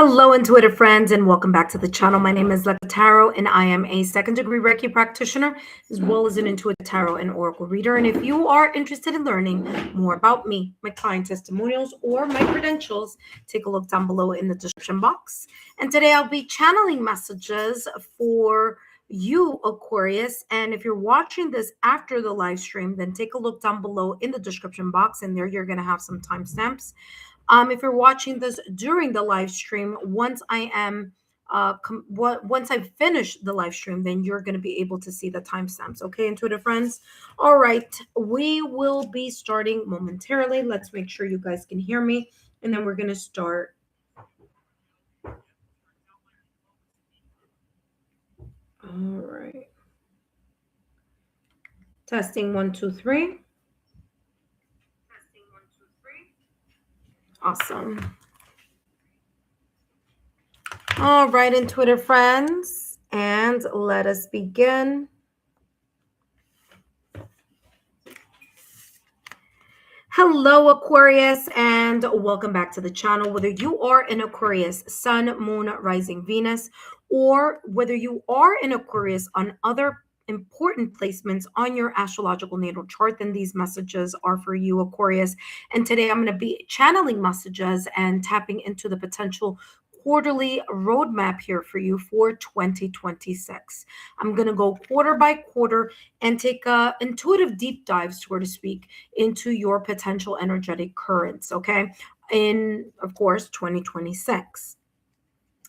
Hello, intuitive friends, and welcome back to the channel. My name is Lexa, and I am a second-degree Reiki practitioner, as well as an intuitive tarot and oracle reader. And if you are interested in learning more about me, my client testimonials, or my credentials, take a look down below in the description box. And today I'll be channeling messages for you, Aquarius. And if you're watching this after the live stream, then take a look down below in the description box, and there you're going to have some timestamps. If you're watching this during the live stream, once I've finished the live stream, then you're going to be able to see the timestamps. Okay, intuitive friends. All right, we will be starting momentarily. Let's make sure you guys can hear me, and then we're going to start. All right. Testing 1, 2, 3. Awesome. All right, intuitive friends, and let us begin. Hello, Aquarius, and welcome back to the channel. Whether you are an Aquarius, Sun, Moon, Rising, Venus, or whether you are an Aquarius on other important placements on your astrological natal chart, then these messages are for you, Aquarius. And today I'm going to be channeling messages and tapping into the potential quarterly roadmap here for you for 2026. I'm going to go quarter by quarter and take a intuitive deep dive, so to speak, into your potential energetic currents, okay, in, of course, 2026.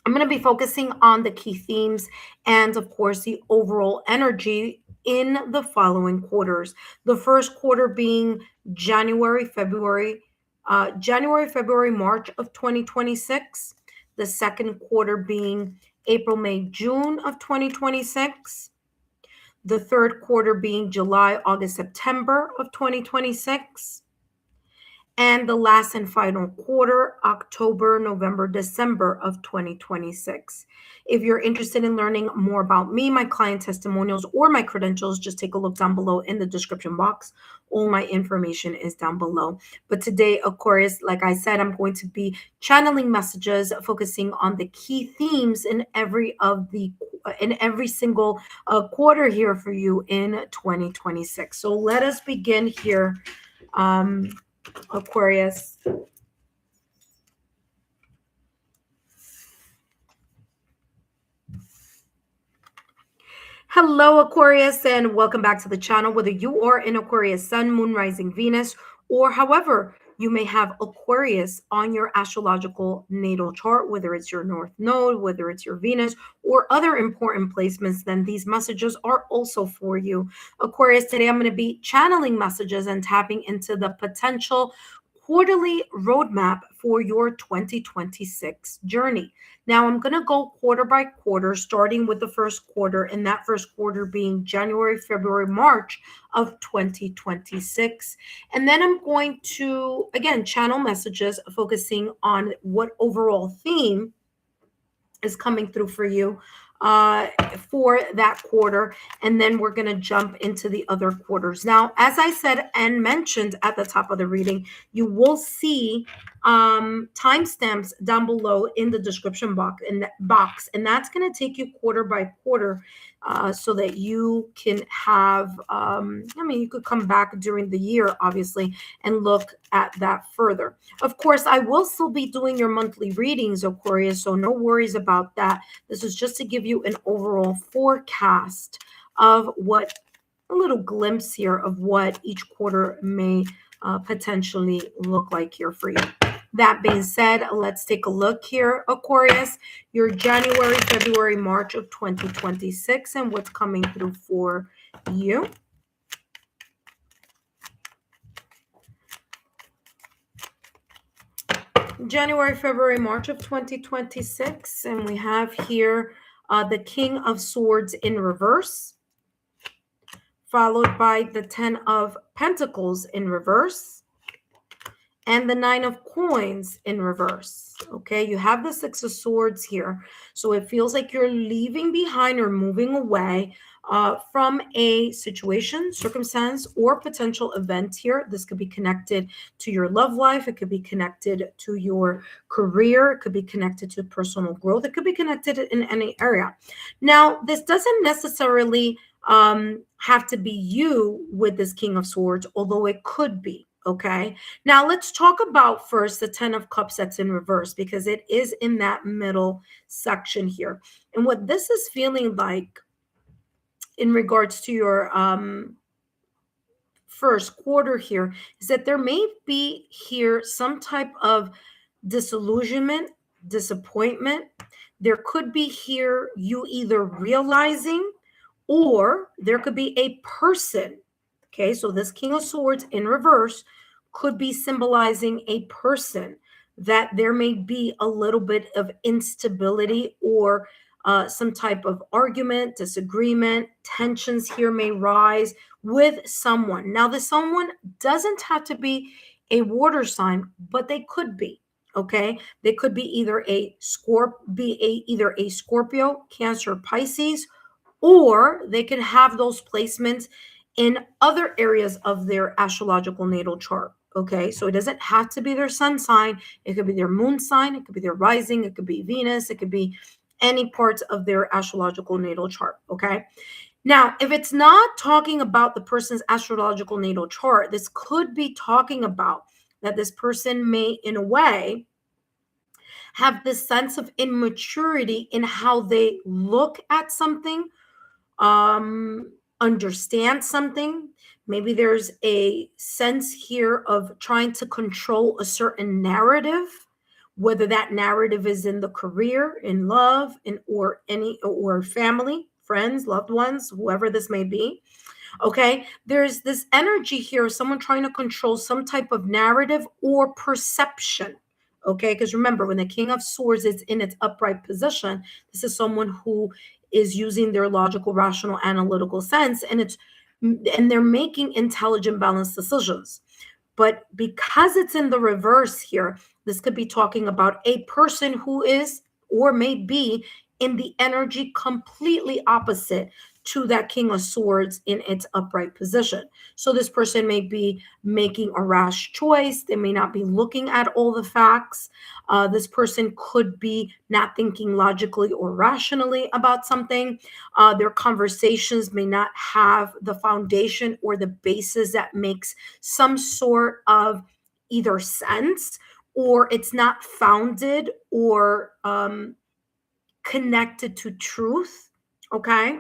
I'm going to be focusing on the key themes and, of course, the overall energy in the following quarters. The first quarter being January, February, March of 2026. The second quarter being April, May, June of 2026. The third quarter being July, August, September of 2026. And the last and final quarter, October, November, December of 2026. If you're interested in learning more about me, my client testimonials, or my credentials, just take a look down below in the description box. All my information is down below. But today, Aquarius, like I said, I'm going to be channeling messages focusing on the key themes in every single quarter here for you in 2026. So let us begin here. Aquarius. Hello, Aquarius, and welcome back to the channel. Whether you are in Aquarius, Sun, Moon, Rising, Venus, or however you may have Aquarius on your astrological natal chart, whether it's your North Node, whether it's your Venus, or other important placements, then these messages are also for you. Aquarius, today I'm going to be channeling messages and tapping into the potential quarterly roadmap for your 2026 journey. Now, I'm going to go quarter by quarter, starting with the first quarter, and that first quarter being January, February, March of 2026. And then I'm going to, again, channel messages focusing on what overall theme is coming through for you for that quarter, and then we're going to jump into the other quarters. Now, as I said and mentioned at the top of the reading, you will see timestamps down below in the description box, and that's going to take you quarter by quarter so that you can have, you could come back during the year, obviously, and look at that further. Of course, I will still be doing your monthly readings, Aquarius, so no worries about that. This is just to give you an overall forecast of what, a little glimpse here of what each quarter may potentially look like here for you. That being said, let's take a look here, Aquarius, your January, February, March of 2026 and what's coming through for you. January, February, March of 2026, and we have here the King of Swords in reverse, followed by the 10 of Pentacles in reverse, and the 9 of Coins in reverse. Okay, you have the 6 of Swords here. So it feels like you're leaving behind or moving away from a situation, circumstance, or potential event here. This could be connected to your love life. It could be connected to your career. It could be connected to personal growth. It could be connected in any area. Now, this doesn't necessarily have to be you with this King of Swords, although it could be. Okay. Now let's talk about first the 10 of Cups that's in reverse, because it is in that middle section here. And what this is feeling like in regards to your first quarter here is that there may be here some type of disillusionment, disappointment. There could be here you either realizing, or there could be a person. Okay, so this King of Swords in reverse could be symbolizing a person, that there may be a little bit of instability or some type of argument, disagreement, tensions here may rise with someone. Now, the someone doesn't have to be a water sign, but they could be. Okay, they could be either either a Scorpio, Cancer, Pisces, or they can have those placements in other areas of their astrological natal chart. Okay, so it doesn't have to be their sun sign. It could be their moon sign. It could be their rising. It could be Venus. It could be any parts of their astrological natal chart. Okay. Now, if it's not talking about the person's astrological natal chart, this could be talking about that this person may, in a way, have this sense of immaturity in how they look at something, understand something. Maybe there's a sense here of trying to control a certain narrative, whether that narrative is in the career, in love, or family, friends, loved ones, whoever this may be. Okay, there's this energy here of someone trying to control some type of narrative or perception. Okay, because remember, when the King of Swords is in its upright position, this is someone who is using their logical, rational, analytical sense, and they're making intelligent, balanced decisions. But because it's in the reverse here, this could be talking about a person who is or may be in the energy completely opposite to that King of Swords in its upright position. So this person may be making a rash choice. They may not be looking at all the facts. This person could be not thinking logically or rationally about something. Their conversations may not have the foundation or the basis that makes some sort of either sense, or it's not founded or connected to truth. Okay.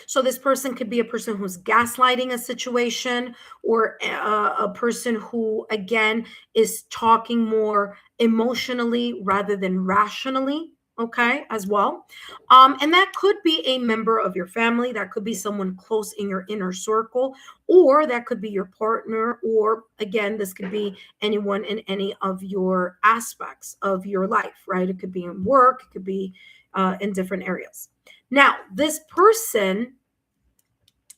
So this person could be a person who's gaslighting a situation, or a person who, again, is talking more emotionally rather than rationally. Okay, as well. And that could be a member of your family. That could be someone close in your inner circle, or that could be your partner, or again, this could be anyone in any of your aspects of your life, right? It could be in work, it could be in different areas. Now, this person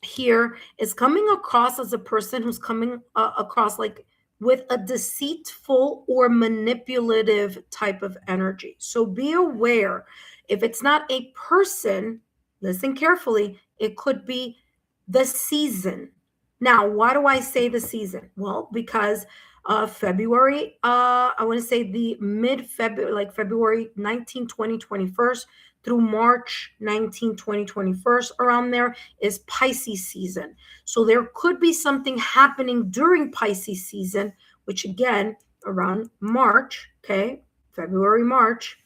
here is coming across as a person who's coming across like with a deceitful or manipulative type of energy. So be aware, if it's not a person, listen carefully, it could be the season. Now, why do I say the season? Well, because February, I want to say the mid-February, like February 19, 20, 21st through March 19, 20, 21st, around there is Pisces season. So there could be something happening during Pisces season, which again, around March, okay, February, March,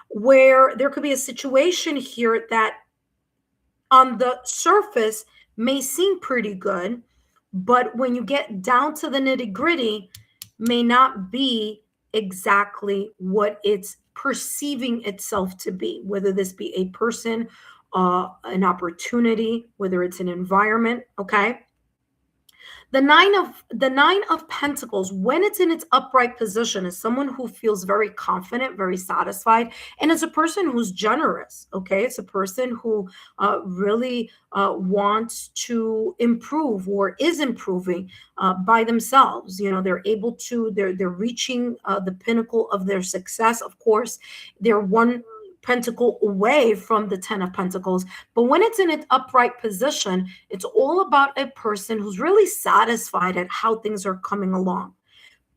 where there could be a situation here that on the surface may seem pretty good, but when you get down to the nitty gritty, may not be exactly what it's perceiving itself to be, whether this be a person, an opportunity, whether it's an environment. Okay. The nine of Pentacles, when it's in its upright position, is someone who feels very confident, very satisfied, and it's a person who's generous. Okay, it's a person who really wants to improve or is improving by themselves. You know, they're able to. They're reaching the pinnacle of their success. Of course, they're one pentacle away from the 10 of Pentacles. But when it's in its upright position, it's all about a person who's really satisfied at how things are coming along.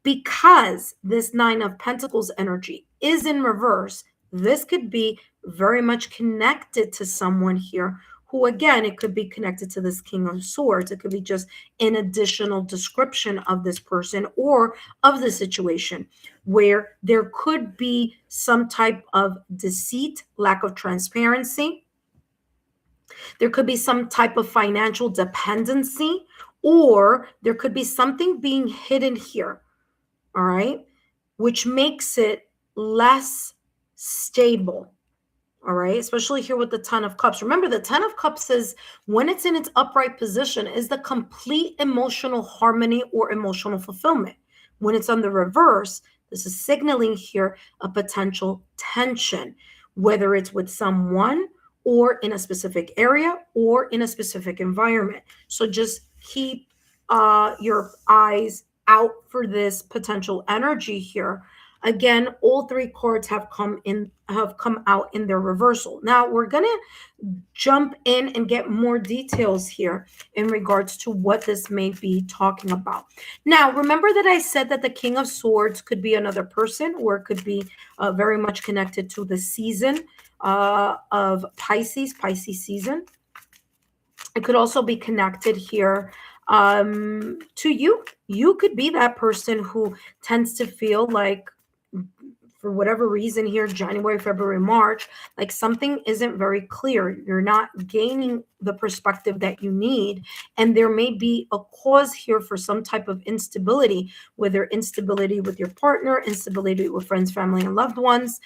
Because this 9 of Pentacles energy is in reverse, this could be very much connected to someone here who, again, it could be connected to this King of Swords. It could be just an additional description of this person or of the situation where there could be some type of deceit, lack of transparency. There could be some type of financial dependency, or there could be something being hidden here, all right, which makes it less stable. All right, especially here with the 10 of Cups. Remember, the 10 of Cups is, when it's in its upright position, is the complete emotional harmony or emotional fulfillment. When it's on the reverse, this is signaling here a potential tension, whether it's with someone or in a specific area or in a specific environment. So just keep your eyes out for this potential energy here. Again, all three cards have come out in their reversal. Now we're gonna jump in and get more details here in regards to what this may be talking about. Now, remember that I said that the King of Swords could be another person, or it could be very much connected to the season of Pisces season. It could also be connected here to you. You could be that person who tends to feel like, for whatever reason here, January, February, March, like something isn't very clear. You're not gaining the perspective that you need. And there may be a cause here for some type of instability, whether instability with your partner, instability with friends, family, and loved ones.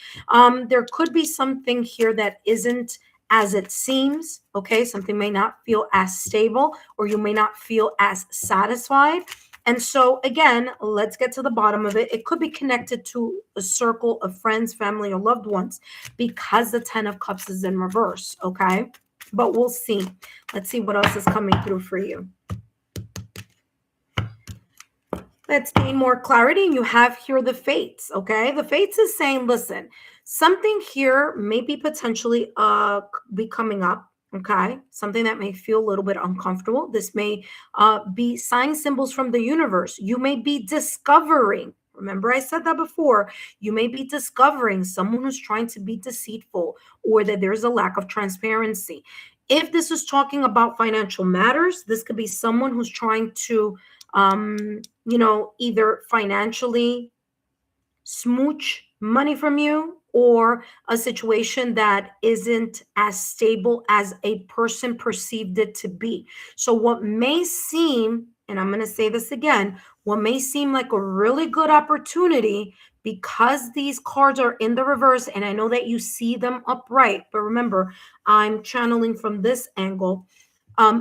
There could be something here that isn't as it seems, okay? Something may not feel as stable, or you may not feel as satisfied. And so, again, let's get to the bottom of it. It could be connected to a circle of friends, family, or loved ones, because the 10 of Cups is in reverse, okay? But we'll see. Let's see what else is coming through for you. Let's gain more clarity. And you have here the Fates, okay? The Fates is saying, listen, something here may be potentially be coming up. Okay, something that may feel a little bit uncomfortable. This may be sign symbols from the universe. You may be discovering. Remember, I said that before. You may be discovering someone who's trying to be deceitful, or that there's a lack of transparency. If this is talking about financial matters, this could be someone who's trying to, either financially smooch money from you, or a situation that isn't as stable as a person perceived it to be. So what may seem, and I'm going to say this again, what may seem like a really good opportunity, because these cards are in the reverse, and I know that you see them upright, but remember, I'm channeling from this angle,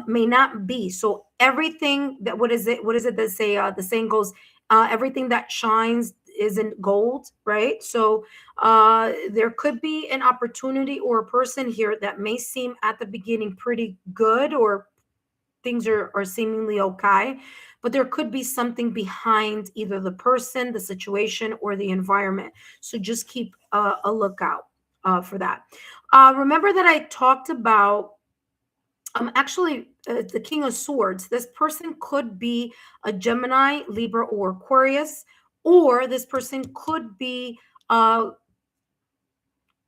may not be. So everything that, what is it that say, the saying goes, everything that shines isn't gold, right? So there could be an opportunity or a person here that may seem at the beginning pretty good, or things are seemingly okay, but there could be something behind either the person, the situation, or the environment. So just keep a lookout for that. Remember that I talked about the King of Swords. This person could be a Gemini, Libra, or Aquarius, or this person could be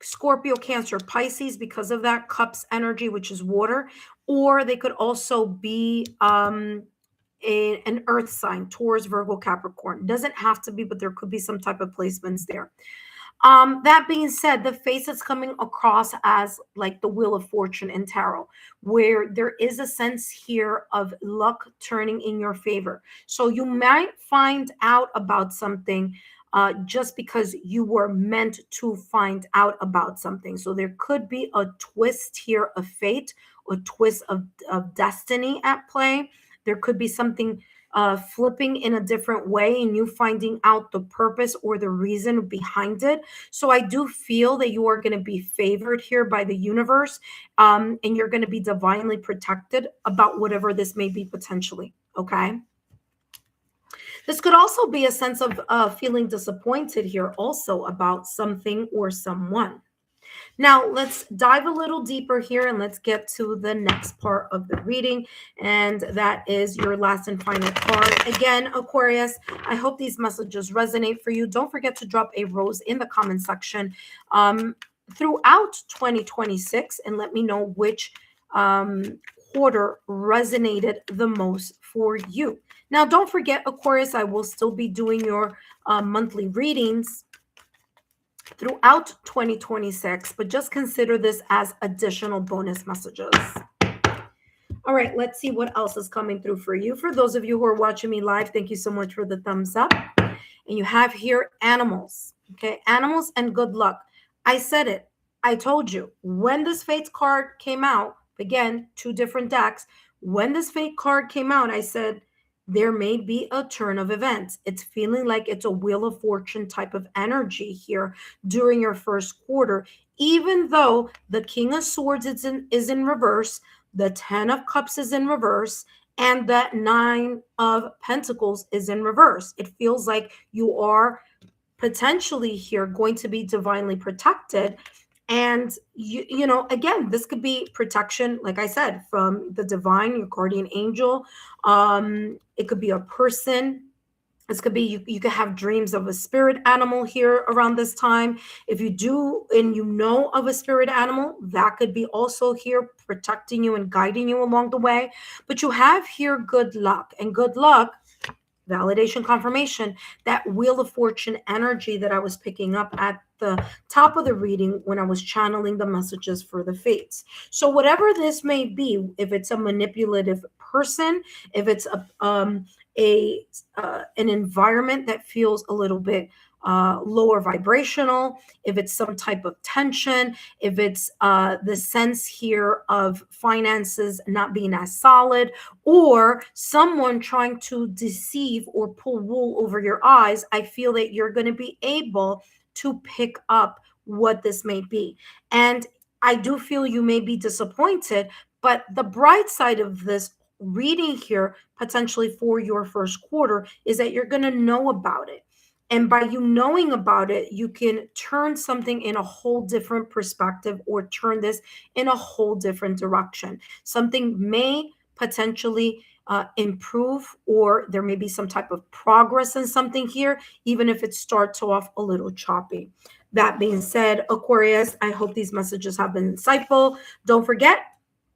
Scorpio, Cancer, Pisces, because of that Cups energy, which is water, or they could also be an earth sign, Taurus, Virgo, Capricorn. Doesn't have to be, but there could be some type of placements there. That being said, the face is coming across as like the Wheel of Fortune in tarot, where there is a sense here of luck turning in your favor. So you might find out about something just because you were meant to find out about something. So there could be a twist here of fate, a twist of destiny at play. There could be something flipping in a different way, and you finding out the purpose or the reason behind it. So I do feel that you are going to be favored here by the universe, and you're going to be divinely protected about whatever this may be potentially. Okay. This could also be a sense of feeling disappointed here also about something or someone. Now, let's dive a little deeper here and let's get to the next part of the reading. And that is your last and final card. Again, Aquarius, I hope these messages resonate for you. Don't forget to drop a rose in the comment section throughout 2026 and let me know which quarter resonated the most for you. Now, don't forget, Aquarius, I will still be doing your monthly readings throughout 2026, but just consider this as additional bonus messages. All right, let's see what else is coming through for you. For those of you who are watching me live, thank you so much for the thumbs up. And you have here animals, okay? Animals and good luck. I said it. I told you. When this Fates card came out, again, 2 different decks. When this Fate card came out, I said, there may be a turn of events. It's feeling like it's a Wheel of Fortune type of energy here during your first quarter, even though the King of Swords is in reverse, the 10 of Cups is in reverse, and that 9 of Pentacles is in reverse. It feels like you are potentially here going to be divinely protected. And you know, again, this could be protection, like I said, from the divine, your guardian angel. It could be a person. This could be you could have dreams of a spirit animal here around this time. If you do and you know of a spirit animal, that could be also here protecting you and guiding you along the way. But you have here good luck, and good luck, validation, confirmation, that Wheel of Fortune energy that I was picking up at the top of the reading when I was channeling the messages for the fates. So whatever this may be, if it's a manipulative person, if it's an environment that feels a little bit lower vibrational, if it's some type of tension, if it's the sense here of finances not being as solid, or someone trying to deceive or pull wool over your eyes, I feel that you're going to be able to pick up what this may be. And I do feel you may be disappointed, but the bright side of this reading here, potentially for your first quarter, is that you're going to know about it. And by you knowing about it, you can turn something in a whole different perspective or turn this in a whole different direction. Something may potentially improve, or there may be some type of progress in something here, even if it starts off a little choppy. That being said, Aquarius, I hope these messages have been insightful. Don't forget,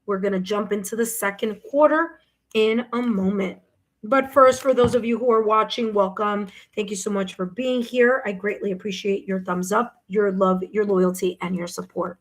we're going to jump into the second quarter in a moment. But first, for those of you who are watching, welcome. Thank you so much for being here. I greatly appreciate your thumbs up, your love, your loyalty, and your support.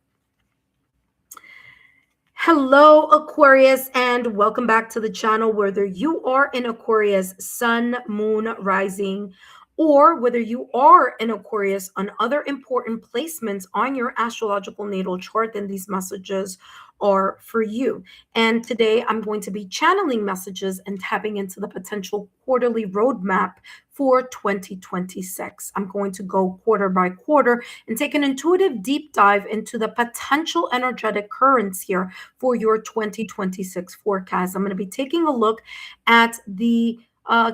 Hello, Aquarius, and welcome back to the channel. Whether you are in Aquarius, Sun, Moon, Rising, or whether you are in Aquarius on other important placements on your astrological natal chart, then these messages are for you. And today I'm going to be channeling messages and tapping into the potential quarterly roadmap for 2026. I'm going to go quarter by quarter and take an intuitive deep dive into the potential energetic currents here for your 2026 forecast. I'm going to be taking a look at the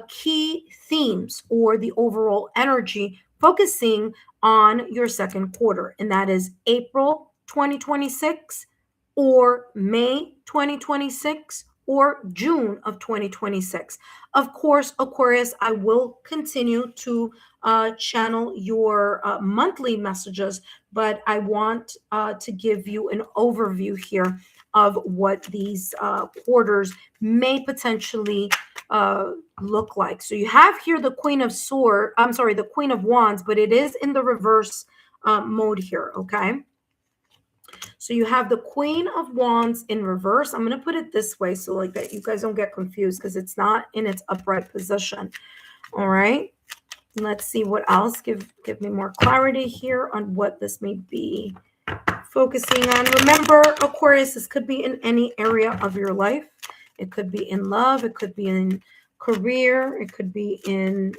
key themes or the overall energy focusing on your second quarter, and that is April 2026 or May 2026 or June of 2026. Of course, Aquarius, I will continue to channel your monthly messages, but I want to give you an overview here of what these quarters may potentially look like. So you have here the Queen of the Queen of Wands, but it is in the reverse mode here, okay? So you have the Queen of Wands in reverse. I'm going to put it this way so like that you guys don't get confused because it's not in its upright position. All right. Let's see what else. Give me more clarity here on what this may be focusing on. Remember, Aquarius, this could be in any area of your life. It could be in love. It could be in career. It could be in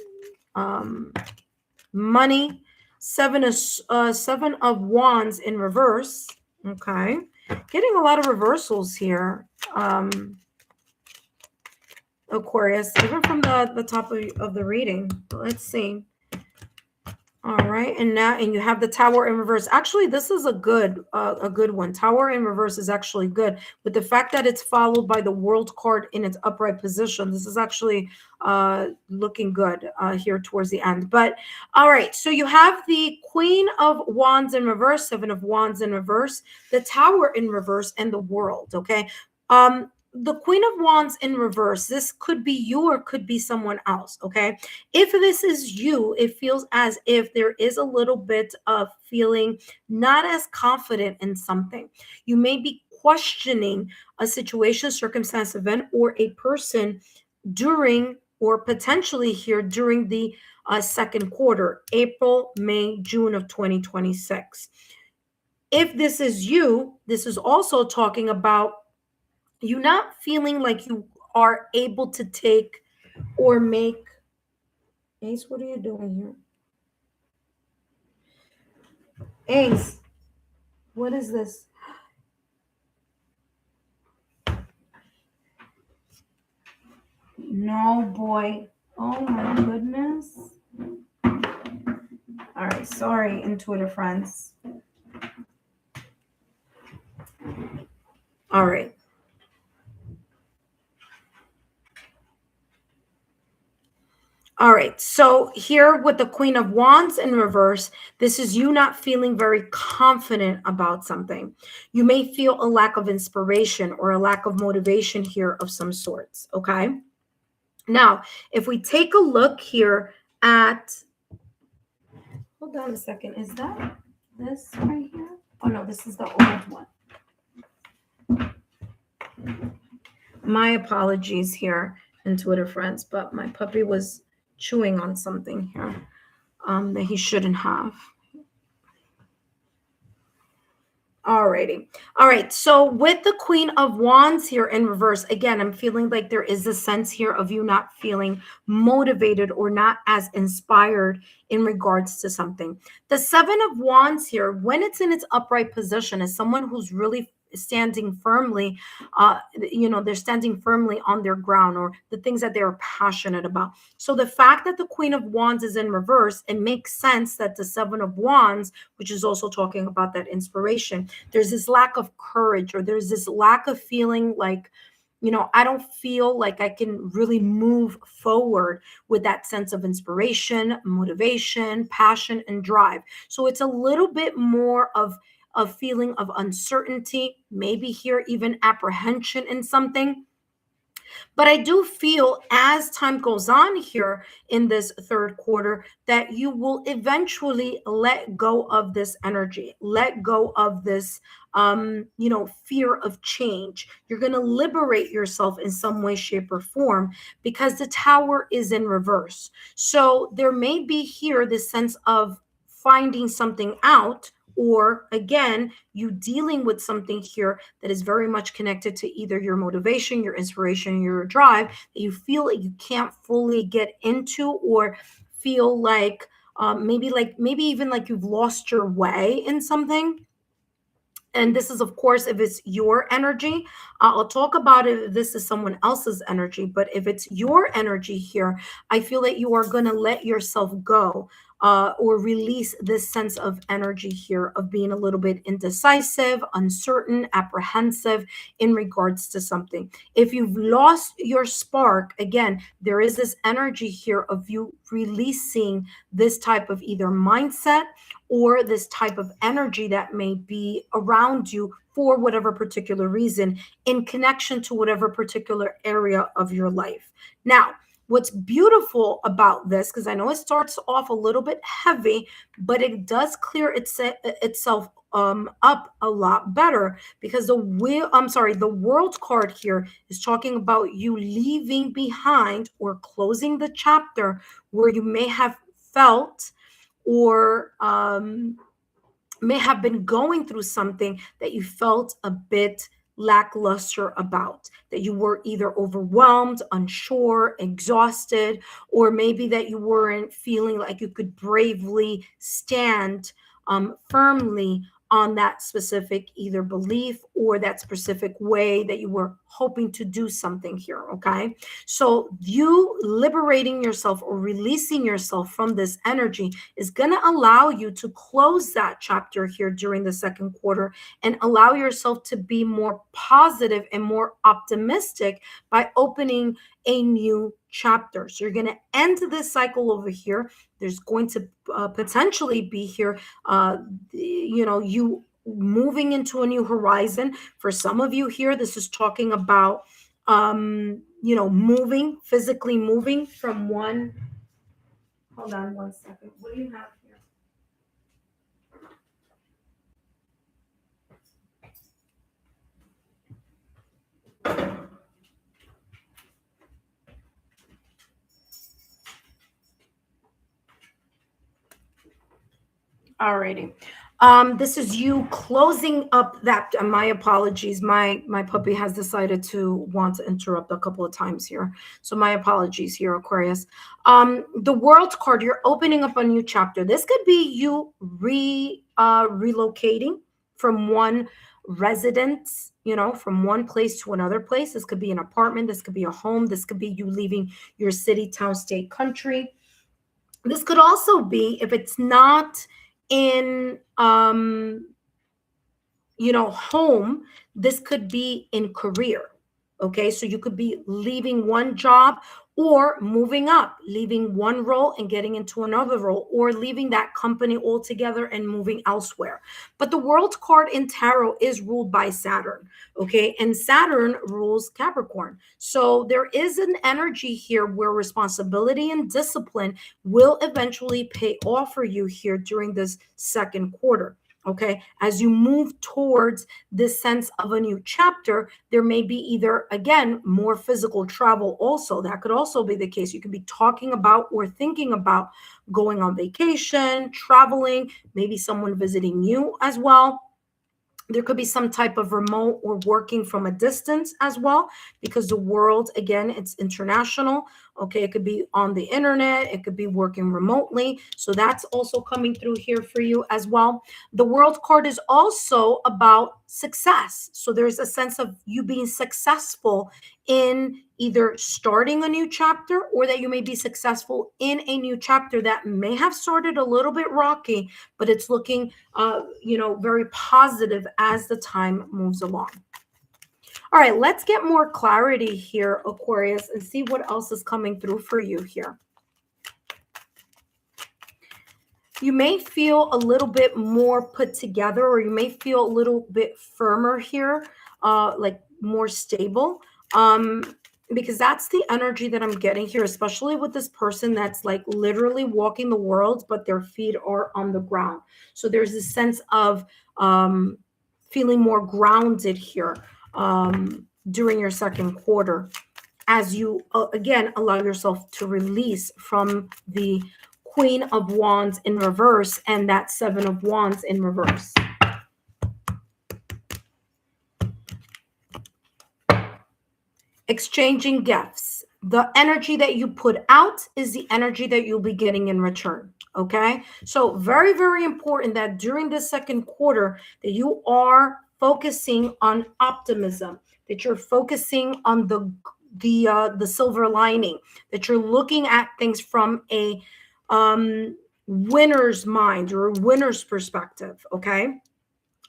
money. Seven of Wands in reverse. Okay. Getting a lot of reversals here. Aquarius, even from the top of the reading. Let's see. All right, and now and you have the Tower in reverse. Actually, this is a good one. Tower in reverse is actually good, but the fact that it's followed by the World card in its upright position, this is actually looking good here towards the end. But all right, so you have the Queen of Wands in reverse, Seven of Wands in reverse, the Tower in reverse, and the World. Okay, the Queen of Wands in reverse. This could be you or could be someone else. Okay, if this is you, it feels as if there is a little bit of feeling not as confident in something. You may be questioning a situation, circumstance, event, or a person during or potentially here during the second quarter, April, May, June of 2026. If this is you, this is also talking about you not feeling like you are able to take or make. Ace, what are you doing here? Ace, what is this? No, boy. Oh my goodness. All right, sorry, intuitive friends. All right. All right, so here with the Queen of Wands in reverse, this is you not feeling very confident about something. You may feel a lack of inspiration or a lack of motivation here of some sorts, okay? Now, if we take a look here at, hold on a second, is that this right here? Oh no, this is the old one. My apologies here, intuitive friends, but my puppy was chewing on something here that he shouldn't have. Alrighty. All right. So with the Queen of Wands here in reverse, again, I'm feeling like there is a sense here of you not feeling motivated or not as inspired in regards to something. The Seven of Wands here, when it's in its upright position, is someone who's really standing firmly, they're standing firmly on their ground or the things that they're passionate about. So the fact that the Queen of Wands is in reverse, it makes sense that the Seven of Wands, which is also talking about that inspiration, there's this lack of courage or there's this lack of feeling like, I don't feel like I can really move forward with that sense of inspiration, motivation, passion, and drive. So it's a little bit more of a feeling of uncertainty, maybe here even apprehension in something. But I do feel as time goes on here in this third quarter that you will eventually let go of this energy, let go of this, fear of change. You're going to liberate yourself in some way, shape, or form because the Tower is in reverse. So there may be here this sense of finding something out, or again, you dealing with something here that is very much connected to either your motivation, your inspiration, your drive that you feel like you can't fully get into, or feel like maybe even like you've lost your way in something. And this is, of course, if it's your energy. I'll talk about it if this is someone else's energy, but if it's your energy here, I feel that you are going to let yourself go, or release this sense of energy here of being a little bit indecisive, uncertain, apprehensive in regards to something. If you've lost your spark, again, there is this energy here of you releasing this type of either mindset or this type of energy that may be around you for whatever particular reason in connection to whatever particular area of your life. Now, what's beautiful about this, because I know it starts off a little bit heavy, but it does clear itself up a lot better, because the world card here is talking about you leaving behind or closing the chapter where you may have felt or may have been going through something that you felt a bit lackluster about, that you were either overwhelmed, unsure, exhausted, or maybe that you weren't feeling like you could bravely stand firmly on that specific either belief or that specific way that you were hoping to do something here. Okay, so you liberating yourself or releasing yourself from this energy is going to allow you to close that chapter here during the second quarter and allow yourself to be more positive and more optimistic by opening a new chapter. So you're going to end this cycle over here. There's going to potentially be here you moving into a new horizon. For some of you here, this is talking about moving, physically moving from one. Hold on one second. What do you have here? Alrighty. This is you closing up that. My apologies. My puppy has decided to want to interrupt a couple of times here, so my apologies here, Aquarius. The World card. You're opening up a new chapter. This could be you relocating from one residence, from one place to another place. This could be an apartment. This could be a home. This could be you leaving your city, town, state, country. This could also be, if it's not in home, this could be in career. Okay, so you could be leaving one job or moving up, leaving one role and getting into another role, or leaving that company altogether and moving elsewhere. But the World card in tarot is ruled by Saturn. Okay, and Saturn rules Capricorn. So there is an energy here where responsibility and discipline will eventually pay off for you here during this second quarter. Okay, as you move towards this sense of a new chapter, there may be either, again, more physical travel also. That could also be the case. You could be talking about or thinking about going on vacation, traveling, maybe someone visiting you as well. There could be some type of remote or working from a distance as well, because the world, again, it's international. Okay, it could be on the internet, it could be working remotely. So that's also coming through here for you as well. The World card is also about success. So there's a sense of you being successful in either starting a new chapter, or that you may be successful in a new chapter that may have started a little bit rocky, but it's looking very positive as the time moves along. All right, let's get more clarity here, Aquarius, and see what else is coming through for you here. You may feel a little bit more put together, or you may feel a little bit firmer here, like more stable. Because that's the energy that I'm getting here, especially with this person that's like literally walking the world, but their feet are on the ground. So there's this sense of feeling more grounded here during your second quarter, as you, again, allow yourself to release from the Queen of Wands in reverse and that Seven of Wands in reverse. Exchanging gifts. The energy that you put out is the energy that you'll be getting in return. Okay, so very, very important that during this second quarter that you are focusing on optimism, that you're focusing on the silver lining, that you're looking at things from a winner's mind or a winner's perspective. Okay,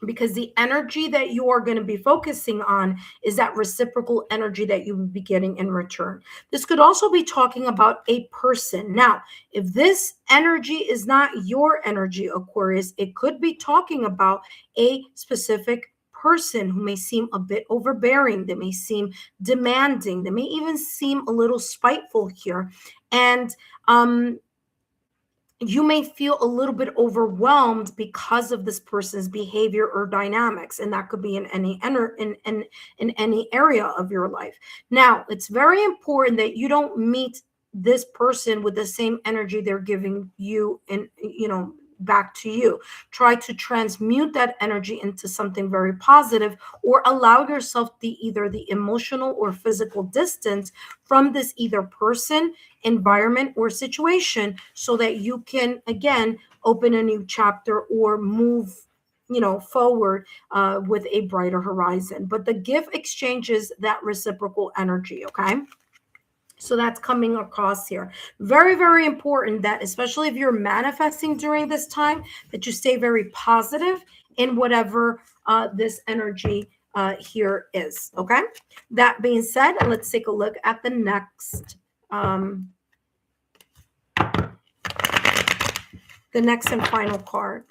because the energy that you are going to be focusing on is that reciprocal energy that you will be getting in return. This could also be talking about a person. Now, if this energy is not your energy, Aquarius, it could be talking about a specific person who may seem a bit overbearing, they may seem demanding, they may even seem a little spiteful here. And you may feel a little bit overwhelmed because of this person's behavior or dynamics, and that could be in any in any area of your life. Now, it's very important that you don't meet this person with the same energy they're giving you, and back to you. Try to transmute that energy into something very positive, or allow yourself either the emotional or physical distance from this either person, environment, or situation, so that you can again open a new chapter or move forward with a brighter horizon. But the gift exchanges that reciprocal energy, okay? So that's coming across here. Very, very important that, especially if you're manifesting during this time, that you stay very positive in whatever this energy here is. Okay. That being said, let's take a look at the next and final card.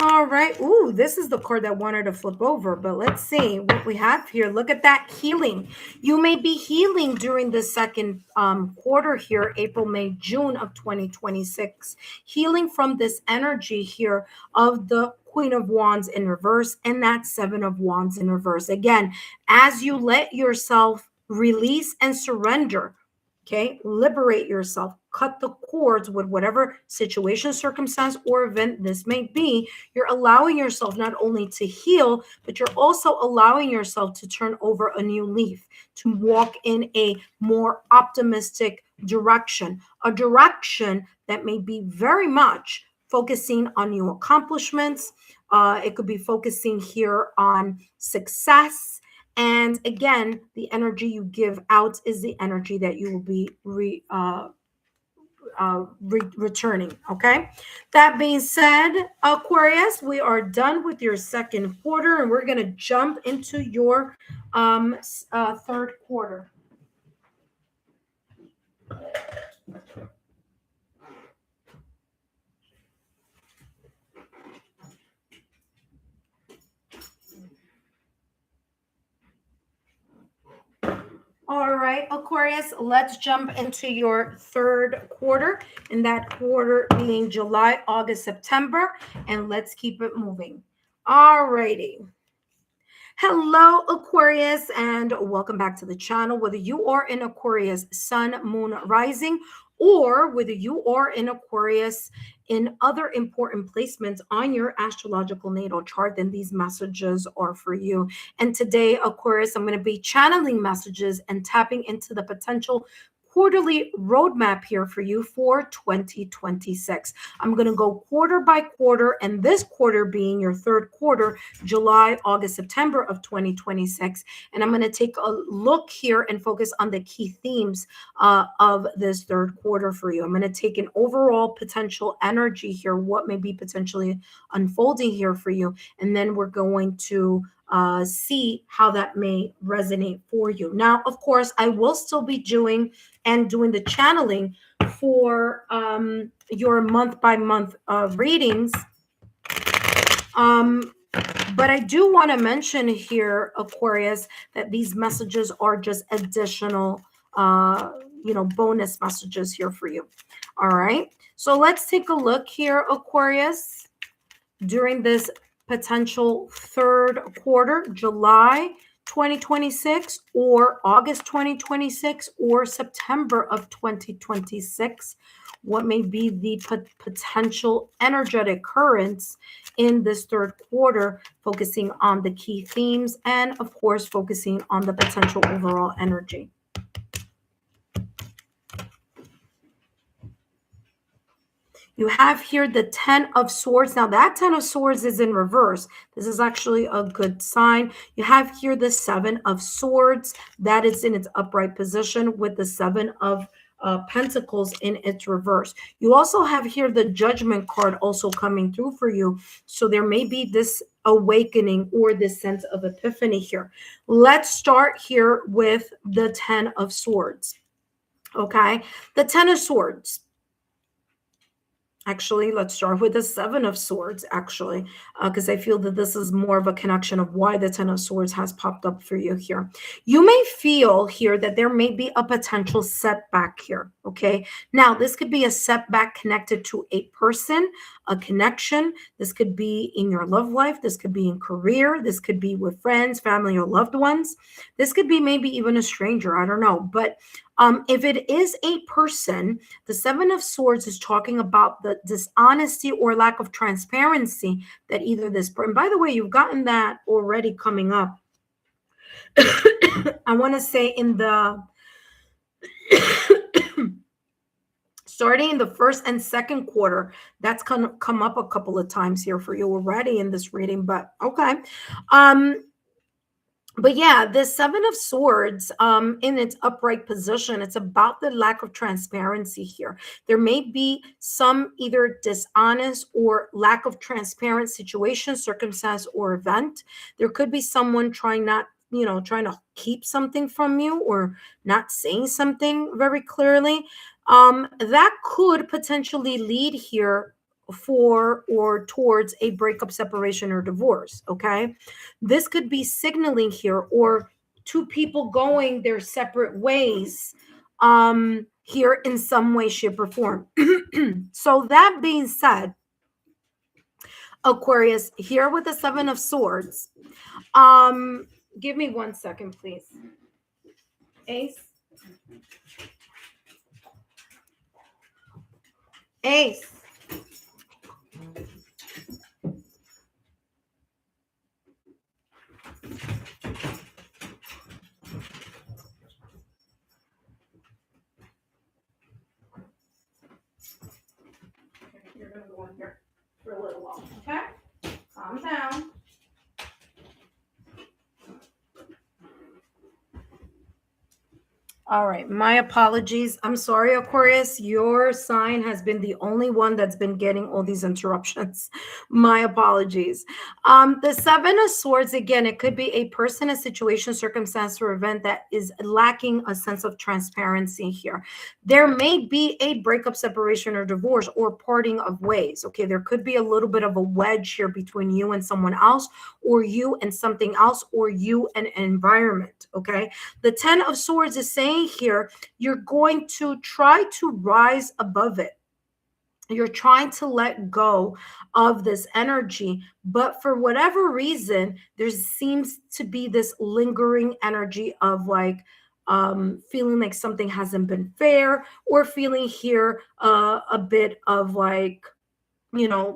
All right. Ooh, this is the card that wanted to flip over, but let's see what we have here. Look at that healing. You may be healing during the second quarter here, April, May, June of 2026. Healing from this energy here of the Queen of Wands in reverse and that Seven of Wands in reverse. Again, as you let yourself release and surrender, okay, liberate yourself, cut the cords with whatever situation, circumstance, or event this may be. You're allowing yourself not only to heal, but you're also allowing yourself to turn over a new leaf, to walk in a more optimistic direction, a direction that may be very much focusing on new accomplishments. It could be focusing here on success. And again, the energy you give out is the energy that you will be returning. Okay. That being said, Aquarius, we are done with your second quarter, and we're going to jump into your third quarter. All right, Aquarius, let's jump into your third quarter, and that quarter being July, August, September, and let's keep it moving. All righty. Hello, Aquarius, and welcome back to the channel. Whether you are in Aquarius, Sun, Moon, Rising, or whether you are in Aquarius in other important placements on your astrological natal chart, then these messages are for you. And today, Aquarius, I'm going to be channeling messages and tapping into the potential quarterly roadmap here for you for 2026. I'm going to go quarter by quarter, and this quarter being your third quarter, July, August, September of 2026. And I'm going to take a look here and focus on the key themes of this third quarter for you. I'm going to take an overall potential energy here, what may be potentially unfolding here for you. And then we're going to see how that may resonate for you. Now, of course, I will still be doing the channeling for your month by month readings. But I do want to mention here, Aquarius, that these messages are just additional, bonus messages here for you. All right. So let's take a look here, Aquarius, during this potential third quarter, July 2026 or August 2026 or September of 2026. What may be the potential energetic currents in this third quarter, focusing on the key themes and, of course, focusing on the potential overall energy. You have here the 10 of Swords. Now, that 10 of Swords is in reverse. This is actually a good sign. You have here the 7 of Swords. That is in its upright position with the 7 of Pentacles in its reverse. You also have here the Judgment card also coming through for you. So there may be this awakening or this sense of epiphany here. Let's start here with the 10 of Swords. Okay, the 10 of Swords. Actually, let's start with the 7 of Swords, actually, because I feel that this is more of a connection of why the 10 of Swords has popped up for you here. You may feel here that there may be a potential setback here, okay? Now, this could be a setback connected to a person, a connection. This could be in your love life. This could be in career. This could be with friends, family, or loved ones. This could be maybe even a stranger. I don't know. But If it is a person, the Seven of Swords is talking about the dishonesty or lack of transparency that either this, and by the way, you've gotten that already coming up. I want to say in the starting in the first and second quarter, that's come up a couple of times here for you already in this reading, but okay. But yeah, the Seven of Swords, in its upright position, it's about the lack of transparency here. There may be some either dishonest or lack of transparent situation, circumstance, or event. There could be someone trying to keep something from you or not saying something very clearly. That could potentially lead here for or towards a breakup, separation, or divorce. Okay. This could be signaling here, or two people going their separate ways here in some way, shape, or form. So that being said, Aquarius, here with the Seven of Swords, give me 1 second, please. Ace. Ace. You're going to go in here for a little while, okay? Calm down. All right, my apologies. I'm sorry, Aquarius. Your sign has been the only one that's been getting all these interruptions. My apologies. The Seven of Swords, again, it could be a person, a situation, circumstance, or event that is lacking a sense of transparency here. There may be a breakup, separation, or divorce, or parting of ways. Okay, there could be a little bit of a wedge here between you and someone else, or you and something else, or you and an environment. Okay, the Ten of Swords is saying here, you're going to try to rise above it. You're trying to let go of this energy, but for whatever reason, there seems to be this lingering energy of like feeling like something hasn't been fair, or feeling here a bit of like,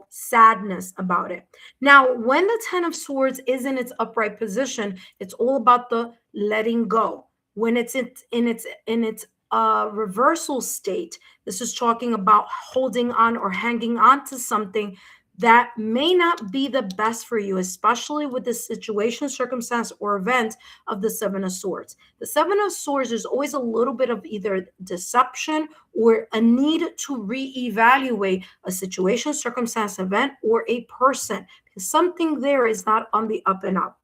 sadness about it. Now, when the Ten of Swords is in its upright position, it's all about the letting go. When it's in its reversal state, this is talking about holding on or hanging on to something that may not be the best for you, especially with the situation, circumstance, or event of the Seven of Swords. The Seven of Swords is always a little bit of either deception or a need to reevaluate a situation, circumstance, event, or a person, because something there is not on the up and up.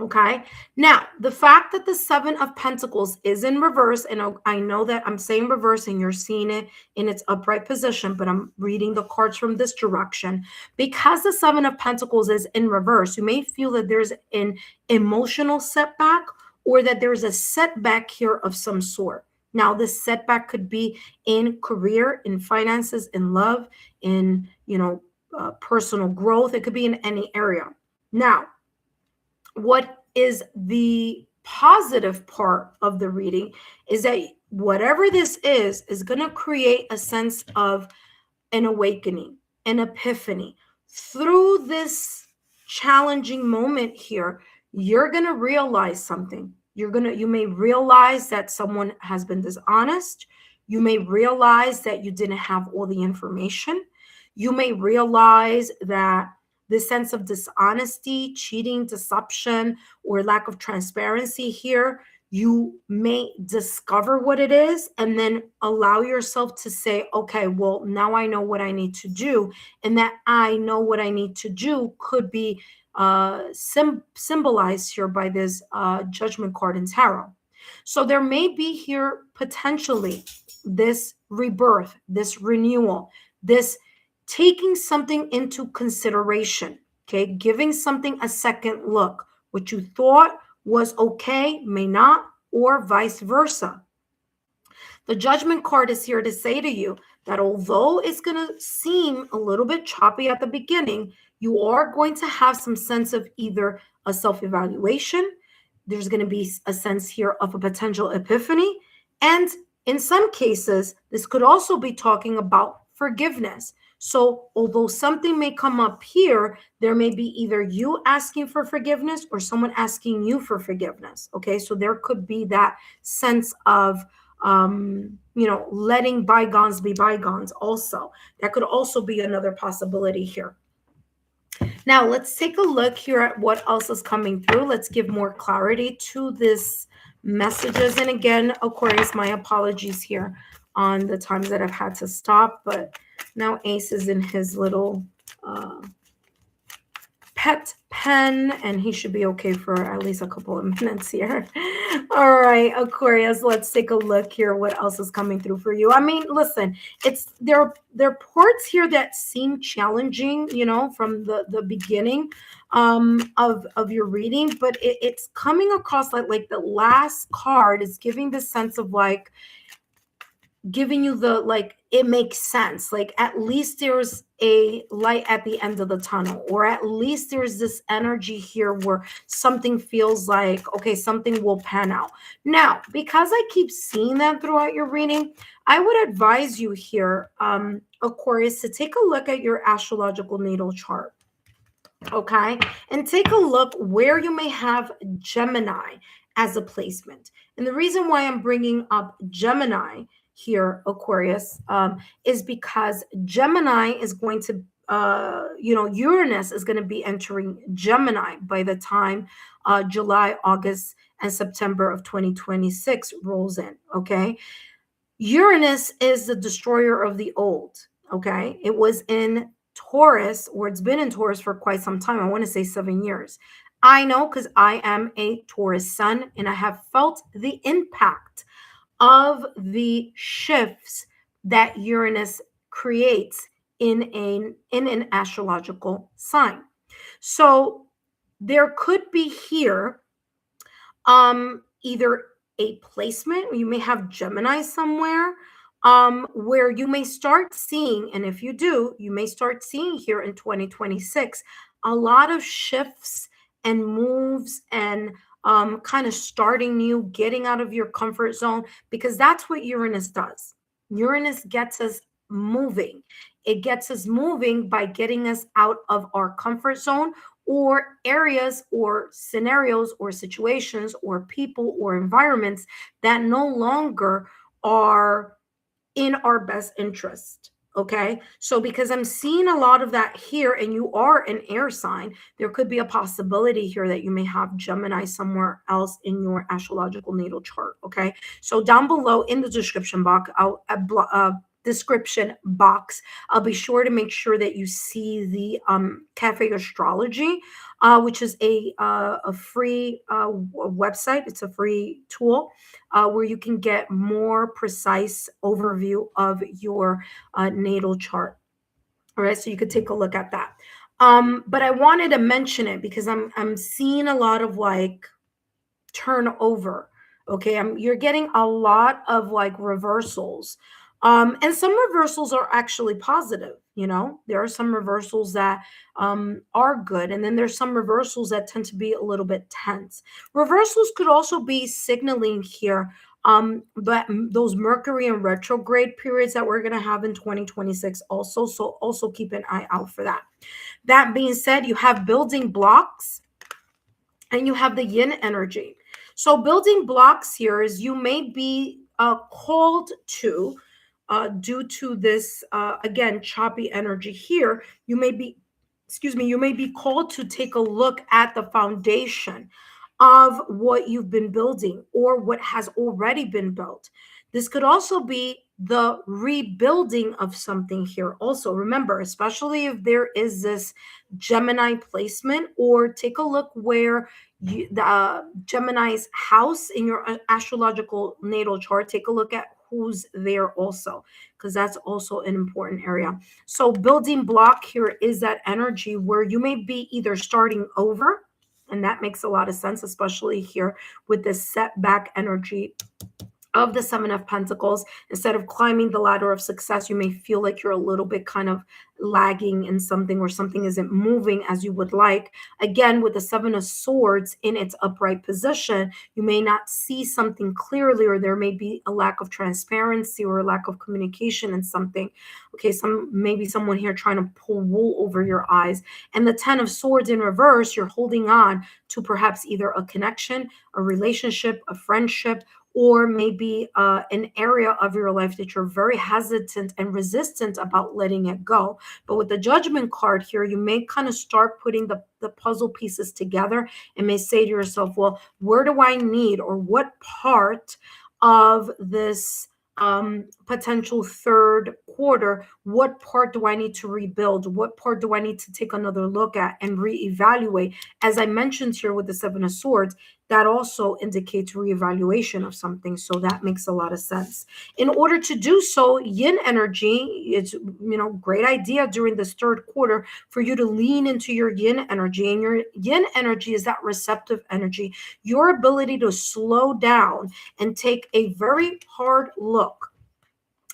Okay. Now, the fact that the Seven of Pentacles is in reverse, and I know that I'm saying reverse and you're seeing it in its upright position, but I'm reading the cards from this direction. Because the Seven of Pentacles is in reverse, you may feel that there's an emotional setback, or that there's a setback here of some sort. Now, this setback could be in career, in finances, in love, in, personal growth. It could be in any area. Now, what is the positive part of the reading is that whatever this is going to create a sense of an awakening, an epiphany. Through this challenging moment here, you're going to realize something. You may realize that someone has been dishonest. You may realize that you didn't have all the information. You may realize that the sense of dishonesty, cheating, deception, or lack of transparency here, you may discover what it is and then allow yourself to say, okay, well, now I know what I need to do. And that I know what I need to do could be symbolized here by this Judgment card in Tarot. So there may be here potentially this rebirth, this renewal, this taking something into consideration, okay? Giving something a second look. What you thought was okay may not, or vice versa. The Judgment card is here to say to you that although it's going to seem a little bit choppy at the beginning, you are going to have some sense of either a self-evaluation. There's going to be a sense here of a potential epiphany, And in some cases, this could also be talking about forgiveness. So, although something may come up here, there may be either you asking for forgiveness or someone asking you for forgiveness. Okay, so there could be that sense of, letting bygones be bygones, also. That could also be another possibility here. Now, let's take a look here at what else is coming through. Let's give more clarity to this messages. And again, Aquarius, my apologies here on the times that I've had to stop, but now Ace is in his little pet pen, and he should be okay for at least a couple of minutes here. All right, Aquarius, let's take a look here. What else is coming through for you? I mean, listen, there are parts here that seem challenging, from the beginning of your reading, but it's coming across like the last card is giving the sense of like giving you the it makes sense, like at least there's a light at the end of the tunnel, or at least there's this energy here where something feels like, okay, something will pan out. Now, because I keep seeing that throughout your reading, I would advise you here, Aquarius, to take a look at your astrological natal chart. Okay, and take a look where you may have Gemini as a placement. And the reason why I'm bringing up Gemini here, Aquarius, is because Gemini is going to, Uranus is going to be entering Gemini by the time July, August, and September of 2026 rolls in. Okay, Uranus is the destroyer of the old. Okay, it was in Taurus, or it's been in Taurus for quite some time. I want to say 7 years. I know because I am a Taurus sun, and I have felt the impact of the shifts that Uranus creates in an astrological sign. So there could be here either a placement, you may have Gemini somewhere, where you may start seeing, and if you do, you may start seeing here in 2026 a lot of shifts and moves and kind of starting new, getting out of your comfort zone, because that's what Uranus does. Uranus gets us moving. It gets us moving by getting us out of our comfort zone, or areas or scenarios or situations or people or environments that no longer are in our best interest. Okay, so because I'm seeing a lot of that here, and you are an air sign, there could be a possibility here that you may have Gemini somewhere else in your astrological natal chart. Okay, so down below in the description box, I'll be sure to make sure that you see the Cafe Astrology, which is a free website. It's a free tool where you can get more precise overview of your natal chart. All right, so you could take a look at that. But I wanted to mention it because I'm seeing a lot of like turnover. Okay, you're getting a lot of like reversals. And some reversals are actually positive. There are some reversals that are good, and then there's some reversals that tend to be a little bit tense. Reversals could also be signaling here, but those Mercury and retrograde periods that we're going to have in 2026 also. So also keep an eye out for that. That being said, you have building blocks and you have the yin energy. So building blocks here is you may be called to, due to this, again, choppy energy here, you may be called to take a look at the foundation of what you've been building or what has already been built. This could also be the rebuilding of something here. Also, remember, especially if there is this Gemini placement, or take a look where the Gemini's house in your astrological natal chart, take a look at who's there also, because that's also an important area. So building block here is that energy where you may be either starting over, and that makes a lot of sense, especially here with this setback energy of the Seven of Pentacles. Instead of climbing the ladder of success, you may feel like you're a little bit kind of lagging in something, or something isn't moving as you would like. Again, with the Seven of Swords in its upright position, you may not see something clearly, or there may be a lack of transparency or a lack of communication in something. Okay, maybe someone here trying to pull wool over your eyes. And the Ten of Swords in reverse, you're holding on to perhaps either a connection, a relationship, a friendship, or maybe an area of your life that you're very hesitant and resistant about letting it go. But with the Judgment card here, you may kind of start putting the puzzle pieces together, and may say to yourself, well, where do I need, or what part of this potential third quarter, what part do I need to rebuild? What part do I need to take another look at and reevaluate? As I mentioned here with the Seven of Swords, that also indicates reevaluation of something. So that makes a lot of sense. In order to do so, yin energy, it's, great idea during this third quarter for you to lean into your yin energy. And your yin energy is that receptive energy, your ability to slow down and take a very hard look,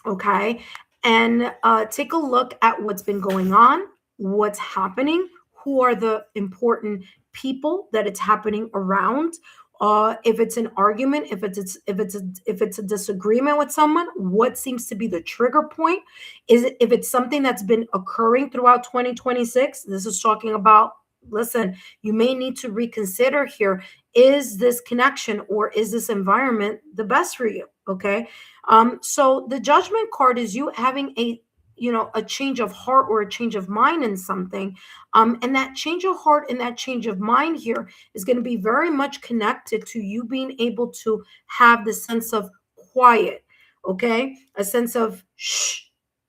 okay? And take a look at what's been going on, what's happening, who are the important people that it's happening around. If it's an argument, if it's a disagreement with someone, what seems to be the trigger point? If it's something that's been occurring throughout 2026? This is talking about, listen, you may need to reconsider here. Is this connection or is this environment the best for you? Okay. So the Judgment card is you having a change of heart or a change of mind in something. And that change of heart and that change of mind here is going to be very much connected to you being able to have the sense of quiet, okay? A sense of shh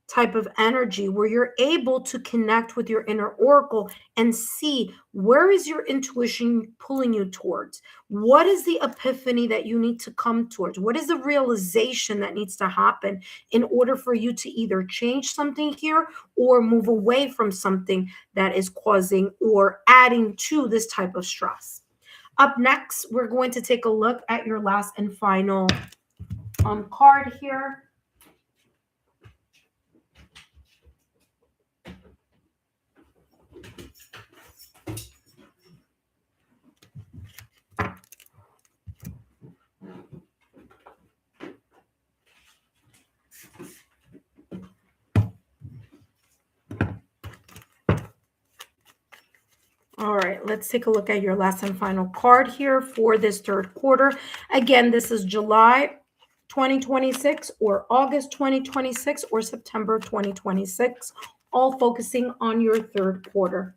type of energy where you're able to connect with your inner oracle and see, where is your intuition pulling you towards? What is the epiphany that you need to come towards? What is the realization that needs to happen in order for you to either change something here or move away from something that is causing or adding to this type of stress? Up next, we're going to take a look at your last and final card here. All right, let's take a look at your last and final card here for this third quarter. Again, this is July 2026 or August 2026 or September 2026, all focusing on your third quarter.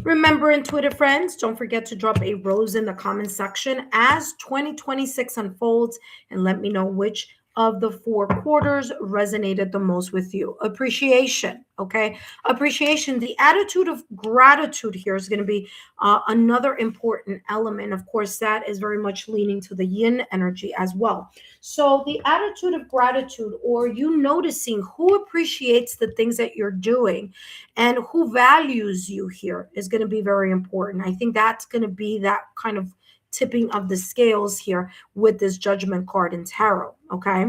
Remember, intuitive friends, don't forget to drop a rose in the comment section as 2026 unfolds, and let me know which of the 4 quarters resonated the most with you. Appreciation, okay? Appreciation. The attitude of gratitude here is going to be another important element. Of course, that is very much leaning to the yin energy as well. So the attitude of gratitude, or you noticing who appreciates the things that you're doing and who values you here, is going to be very important. I think that's going to be that kind of tipping of the scales here with this Judgment card in tarot, okay?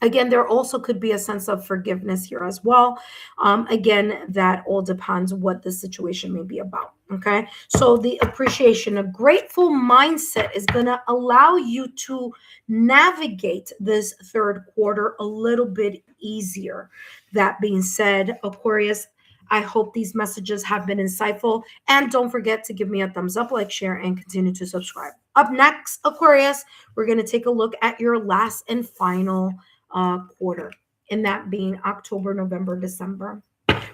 Again, there also could be a sense of forgiveness here as well. Again, that all depends what the situation may be about, okay? So the appreciation, a grateful mindset is going to allow you to navigate this third quarter a little bit easier. That being said, Aquarius, I hope these messages have been insightful. And don't forget to give me a thumbs up, like, share, and continue to subscribe. Up next, Aquarius, we're going to take a look at your last and final quarter, and that being October, November, December.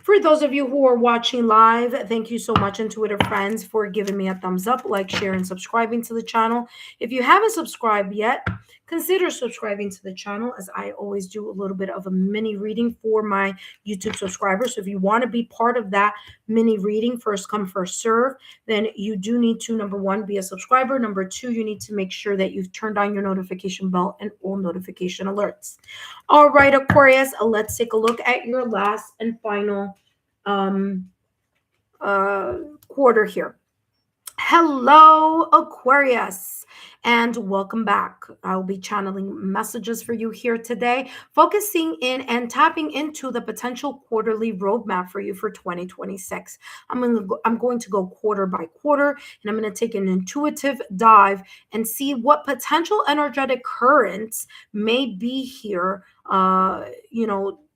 For those of you who are watching live, thank you so much, intuitive friends, for giving me a thumbs up, like, share, and subscribing to the channel. If you haven't subscribed yet, consider subscribing to the channel, as I always do a little bit of a mini reading for my YouTube subscribers. So if you want to be part of that mini reading, first come, first serve, then you do need to, number one, be a subscriber. Number two, you need to make sure that you've turned on your notification bell and all notification alerts. All right, Aquarius, let's take a look at your last and final quarter here. Hello, Aquarius, and welcome back. I'll be channeling messages for you here today, focusing in and tapping into the potential quarterly roadmap for you for 2026. I'm going to go quarter by quarter, and I'm going to take an intuitive dive and see what potential energetic currents may be here,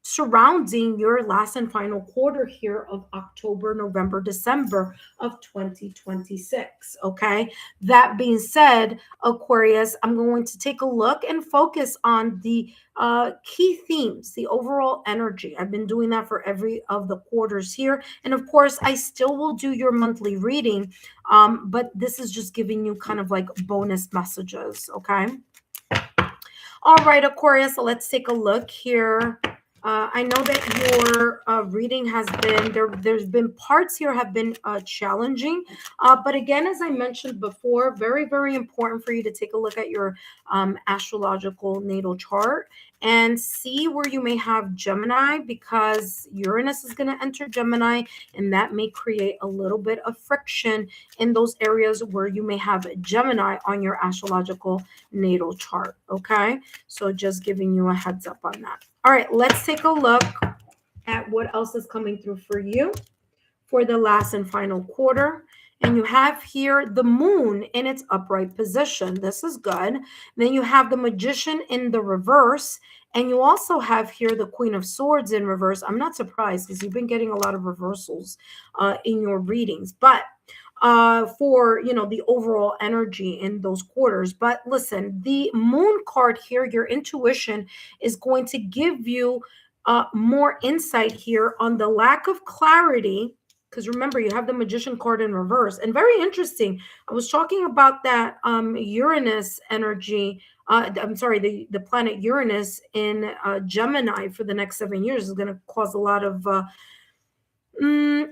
surrounding your last and final quarter here of October, November, December of 2026. Okay. That being said, Aquarius, I'm going to take a look and focus on the key themes, the overall energy. I've been doing that for every of the quarters here. And of course, I still will do your monthly reading, but this is just giving you kind of like bonus messages. Okay. All right, Aquarius, so let's take a look here. I know that your reading has been there's been parts here have been challenging, but again, as I mentioned before, very, very important for you to take a look at your astrological natal chart and see where you may have Gemini, because Uranus is going to enter Gemini, and that may create a little bit of friction in those areas where you may have Gemini on your astrological natal chart. Okay, so just giving you a heads up on that. All right, let's take a look at what else is coming through for you for the last and final quarter. And you have here the moon in its upright position. This is good. Then you have the magician in the reverse. And you also have here the Queen of Swords in reverse. I'm not surprised because you've been getting a lot of reversals in your readings. But for the overall energy in those quarters. But listen, the moon card here, your intuition is going to give you more insight here on the lack of clarity, because remember, you have the magician card in reverse. And very interesting, I was talking about that Uranus energy. I'm sorry, the planet Uranus in Gemini for the next 7 years is going to cause a lot of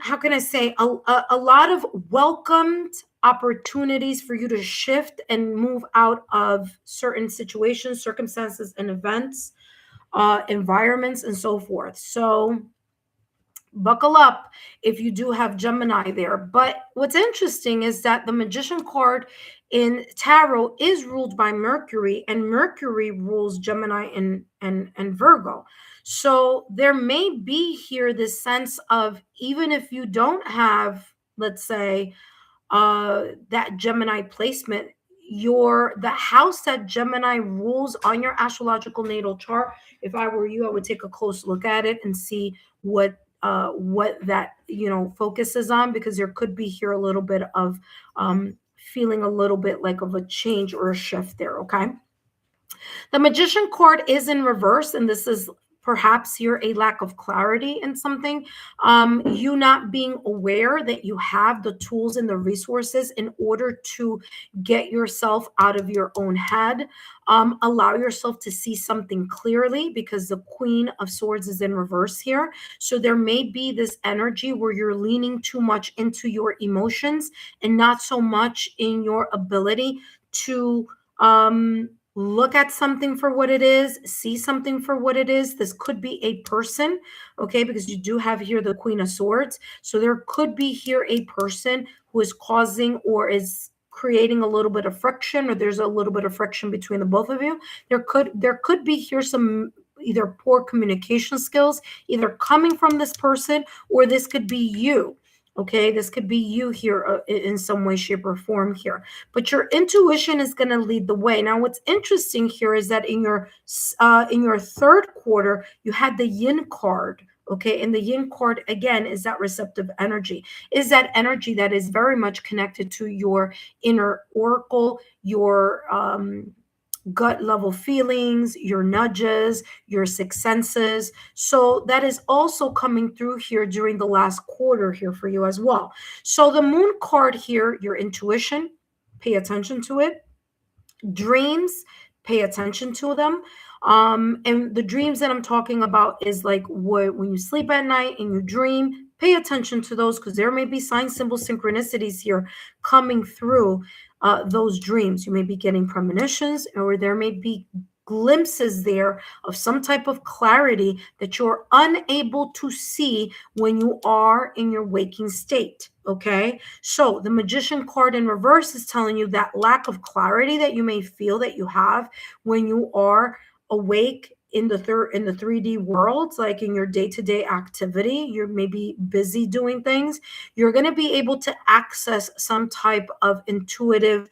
how can I say, a lot of welcomed opportunities for you to shift and move out of certain situations, circumstances, and events, environments, and so forth. So buckle up if you do have Gemini there. But what's interesting is that the magician card in tarot is ruled by Mercury, and Mercury rules Gemini and Virgo. So there may be here this sense of, even if you don't have, let's say, that Gemini placement, the house that Gemini rules on your astrological natal chart, if I were you, I would take a close look at it and see what that focuses on, because there could be here a little bit of feeling a little bit like of a change or a shift there. Okay, the magician card is in reverse, and this is perhaps here a lack of clarity in something, you not being aware that you have the tools and the resources in order to get yourself out of your own head. Allow yourself to see something clearly, because the Queen of Swords is in reverse here. So there may be this energy where you're leaning too much into your emotions and not so much in your ability to look at something for what it is, see something for what it is. This could be a person, okay, because you do have here the Queen of Swords. So there could be here a person who is causing or is creating a little bit of friction, or there's a little bit of friction between the both of you. There could be here some either poor communication skills, either coming from this person, or this could be you. Okay, this could be you here in some way, shape, or form here. But your intuition is going to lead the way. Now, what's interesting here is that in your third quarter, you had the Yin card. Okay, and the Yin card again is that receptive energy, is that energy that is very much connected to your inner oracle, your gut level feelings, your nudges, your sixth senses. So that is also coming through here during the last quarter here for you as well. So the moon card here, your intuition, pay attention to it. Dreams, pay attention to them. And the dreams that I'm talking about is like when you sleep at night and you dream, pay attention to those, because there may be sign, symbol, synchronicities here coming through those dreams. You may be getting premonitions, or there may be glimpses there of some type of clarity that you're unable to see when you are in your waking state. Okay, so the Magician card in reverse is telling you that lack of clarity that you may feel that you have when you are awake in the 3D world, like in your day-to-day activity. You're maybe busy doing things. You're going to be able to access some type of intuitive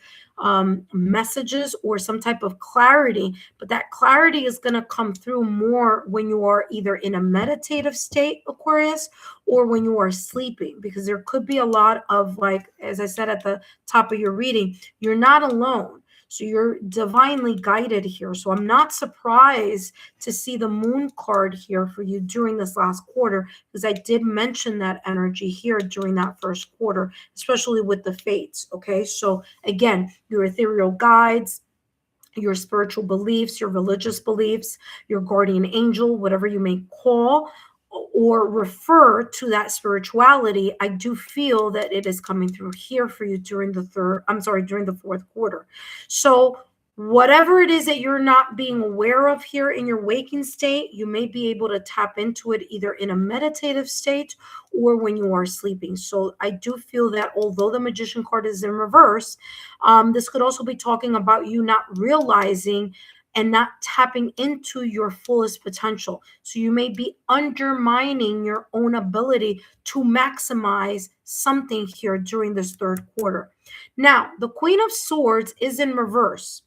messages or some type of clarity, but that clarity is going to come through more when you are either in a meditative state, Aquarius, or when you are sleeping, because there could be a lot of, like, as I said at the top of your reading, you're not alone. So you're divinely guided here. So I'm not surprised to see the moon card here for you during this last quarter, because I did mention that energy here during that first quarter, especially with the fates. Okay, so again, your ethereal guides, your spiritual beliefs, your religious beliefs, your guardian angel, whatever you may call or refer to that spirituality, I do feel that it is coming through here for you during during the fourth quarter. So whatever it is that you're not being aware of here in your waking state, you may be able to tap into it either in a meditative state or when you are sleeping. So I do feel that although the Magician card is in reverse, this could also be talking about you not realizing and not tapping into your fullest potential. So you may be undermining your own ability to maximize something here during this third quarter. Now, the Queen of Swords is in reverse.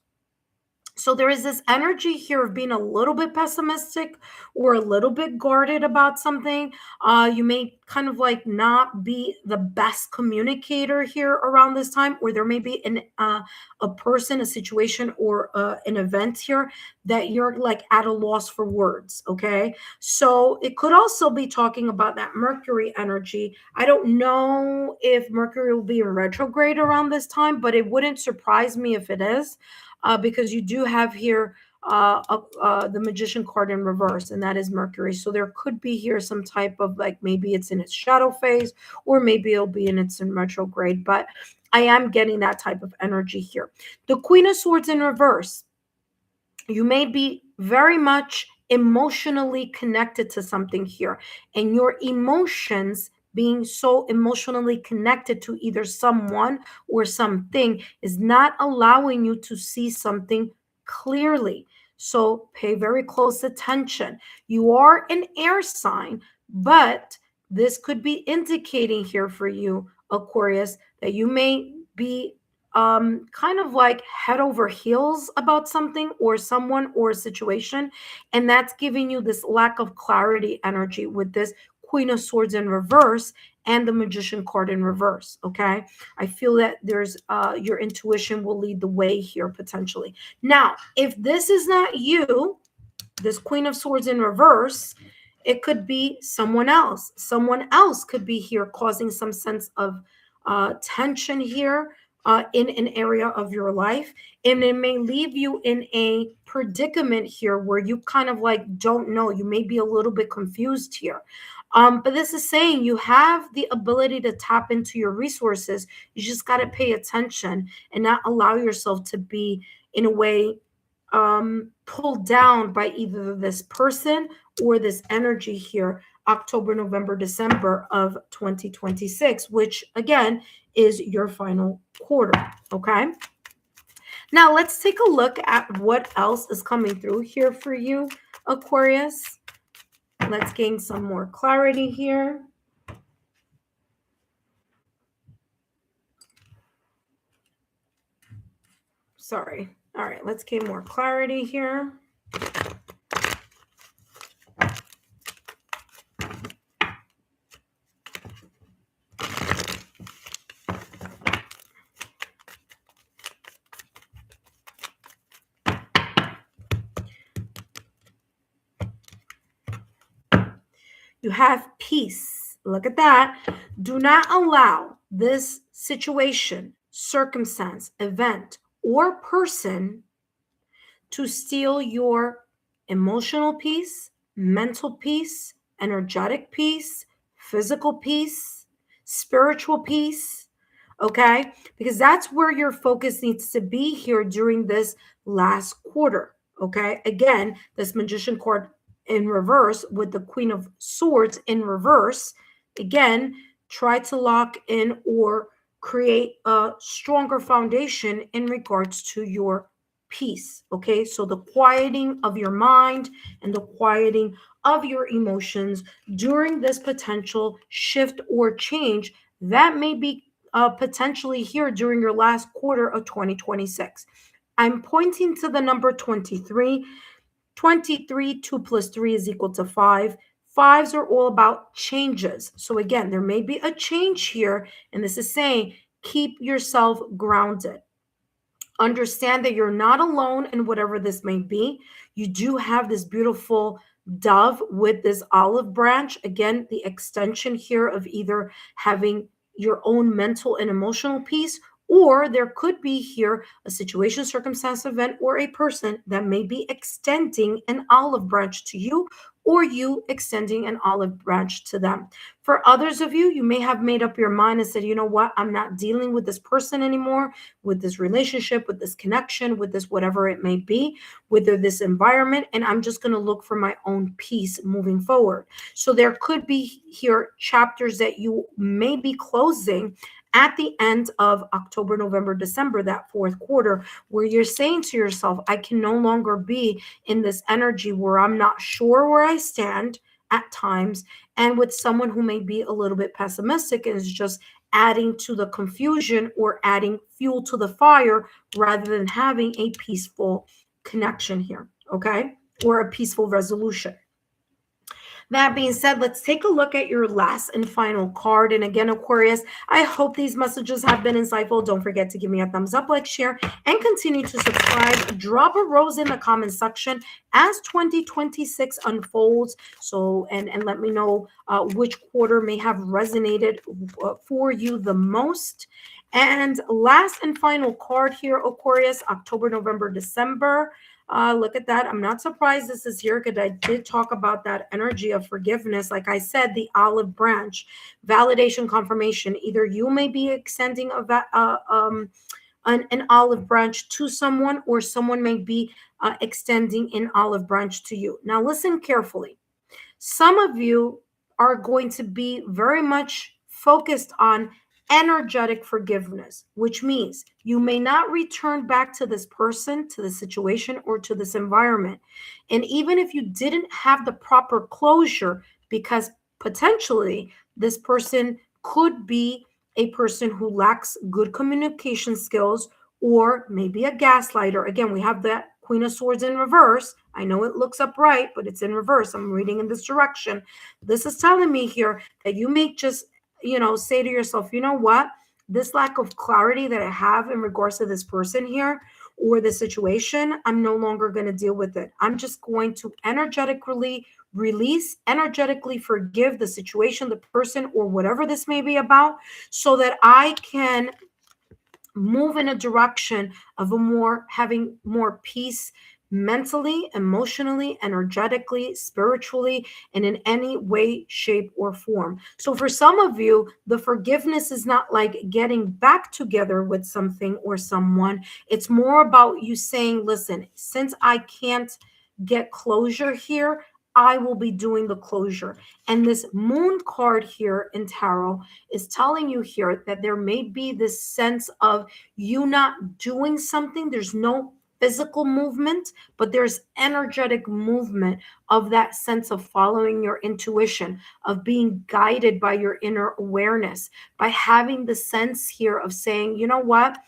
So there is this energy here of being a little bit pessimistic or a little bit guarded about something. You may kind of like not be the best communicator here around this time, or there may be a person, a situation, or an event here that you're like at a loss for words. Okay, so it could also be talking about that Mercury energy. I don't know if Mercury will be in retrograde around this time, but it wouldn't surprise me if it is, because you do have here the Magician card in reverse, and that is Mercury. So there could be here some type of, like, maybe it's in its shadow phase, or maybe it'll be in its in retrograde, but I am getting that type of energy here. The Queen of Swords in reverse, you may be very much emotionally connected to something here, and your emotions being so emotionally connected to either someone or something is not allowing you to see something clearly. So pay very close attention. You are an air sign, but this could be indicating here for you, Aquarius, that you may be kind of like head over heels about something or someone or a situation, and that's giving you this lack of clarity energy with this Queen of Swords in reverse and the Magician card in reverse. Okay, I feel that there's your intuition will lead the way here potentially. Now, if this is not you, this Queen of Swords in reverse, it could be someone else. Someone else could be here causing some sense of tension here in an area of your life. And it may leave you in a predicament here where you kind of like don't know. You may be a little bit confused here. But this is saying you have the ability to tap into your resources. You just got to pay attention and not allow yourself to be, in a way, pulled down by either this person or this energy here, October, November, December of 2026, which again is your final quarter. Okay, now let's take a look at what else is coming through here for you, Aquarius. Let's gain some more clarity here. Sorry. All right, let's gain more clarity here. You have peace. Look at that. Do not allow this situation, circumstance, event, or person to steal your emotional peace, mental peace, energetic peace, physical peace, spiritual peace, okay? Because that's where your focus needs to be here during this last quarter, okay? Again, this magician card in reverse with the Queen of Swords in reverse. Again, try to lock in or create a stronger foundation in regards to your peace, okay? So the quieting of your mind and the quieting of your emotions during this potential shift or change that may be potentially here during your last quarter of 2026. I'm pointing to the number 23. 23, 2 plus 3 is equal to 5. Fives are all about changes. So again, there may be a change here, and this is saying keep yourself grounded. Understand that you're not alone in whatever this may be. You do have this beautiful dove with this olive branch. Again, the extension here of either having your own mental and emotional peace, or there could be here a situation, circumstance, event, or a person that may be extending an olive branch to you, or you extending an olive branch to them. For others of you, you may have made up your mind and said, you know what, I'm not dealing with this person anymore, with this relationship, with this connection, with this whatever it may be, with this environment, and I'm just going to look for my own peace moving forward. So there could be here chapters that you may be closing at the end of October, November, December, that fourth quarter, where you're saying to yourself, I can no longer be in this energy where I'm not sure where I stand at times, and with someone who may be a little bit pessimistic and is just adding to the confusion or adding fuel to the fire rather than having a peaceful connection here, okay? Or a peaceful resolution. That being said, let's take a look at your last and final card. And again, Aquarius, I hope these messages have been insightful. Don't forget to give me a thumbs up, like, share, and continue to subscribe. Drop a rose in the comment section as 2026 unfolds. So, and let me know which quarter may have resonated for you the most. And last and final card here, Aquarius, October, November, December. Look at that. I'm not surprised this is here because I did talk about that energy of forgiveness. Like I said, the olive branch, validation, confirmation. Either you may be extending an olive branch to someone, or someone may be extending an olive branch to you. Now, listen carefully. Some of you are going to be very much focused on energetic forgiveness, which means you may not return back to this person, to the situation, or to this environment. And even if you didn't have the proper closure, because potentially this person could be a person who lacks good communication skills, or maybe a gaslighter. Again, we have that Queen of Swords in reverse. I know it looks upright, but it's in reverse. I'm reading in this direction. This is telling me here that you may just say to yourself, you know what, this lack of clarity that I have in regards to this person here or the situation, I'm no longer going to deal with it. I'm just going to energetically release, energetically forgive the situation, the person, or whatever this may be about, so that I can move in a direction of having more peace mentally, emotionally, energetically, spiritually, and in any way, shape, or form. So for some of you, the forgiveness is not like getting back together with something or someone. It's more about you saying, listen, since I can't get closure here, I will be doing the closure. And this moon card here in tarot is telling you here that there may be this sense of you not doing something. There's no physical movement, but there's energetic movement of that sense of following your intuition, of being guided by your inner awareness, by having the sense here of saying, you know what,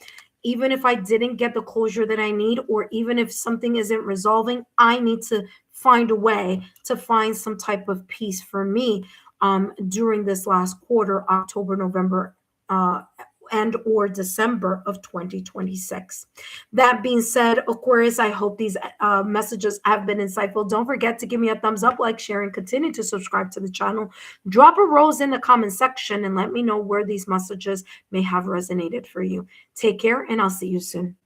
even if I didn't get the closure that I need, or even if something isn't resolving, I need to find a way to find some type of peace for me during this last quarter, October, November, and or December of 2026. That being said, Aquarius, I hope these messages have been insightful. Don't forget to give me a thumbs up, like, share, and continue to subscribe to the channel. Drop a rose in the comment section and let me know where these messages may have resonated for you. Take care, and I'll see you soon.